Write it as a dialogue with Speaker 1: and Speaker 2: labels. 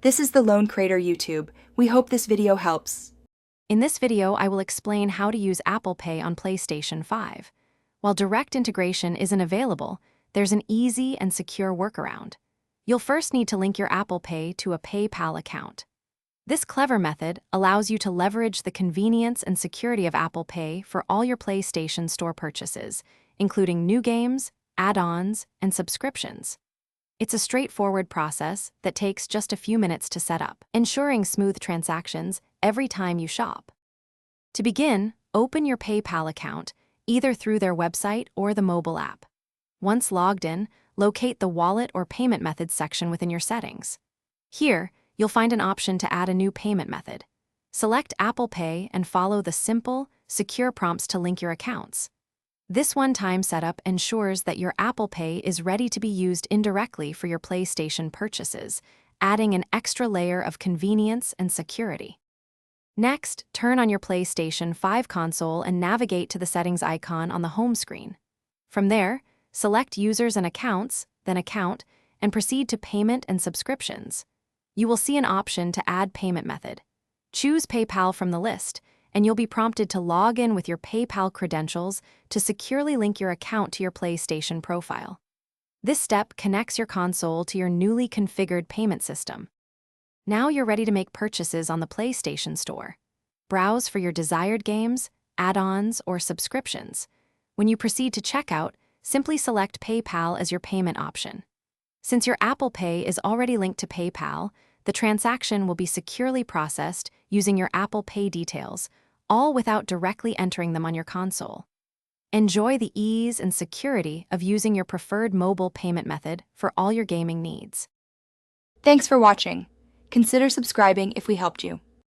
Speaker 1: This is the Lone Crater YouTube. We hope this video helps.
Speaker 2: In this video, I will explain how to use Apple Pay on PlayStation 5. While direct integration isn't available, there's an easy and secure workaround. You'll first need to link your Apple Pay to a PayPal account. This clever method allows you to leverage the convenience and security of Apple Pay for all your PlayStation Store purchases, including new games, add-ons, and subscriptions. It's a straightforward process that takes just a few minutes to set up, ensuring smooth transactions every time you shop. To begin, open your PayPal account, either through their website or the mobile app. Once logged in, locate the Wallet or Payment Methods section within your settings. Here, you'll find an option to add a new payment method. Select Apple Pay and follow the simple, secure prompts to link your accounts. This one-time setup ensures that your Apple Pay is ready to be used indirectly for your PlayStation purchases, adding an extra layer of convenience and security. Next, turn on your PlayStation 5 console and navigate to the settings icon on the home screen. From there, select Users and Accounts, then Account, and proceed to Payment and Subscriptions. You will see an option to add payment method. Choose PayPal from the list, and you'll be prompted to log in with your PayPal credentials to securely link your account to your PlayStation profile. This step connects your console to your newly configured payment system. Now you're ready to make purchases on the PlayStation Store. Browse for your desired games, add-ons, or subscriptions. When you proceed to checkout, simply select PayPal as your payment option. Since your Apple Pay is already linked to PayPal, the transaction will be securely processed using your Apple Pay details, all without directly entering them on your console. Enjoy the ease and security of using your preferred mobile payment method for all your gaming needs.
Speaker 1: Thanks for watching. Consider subscribing if we helped you.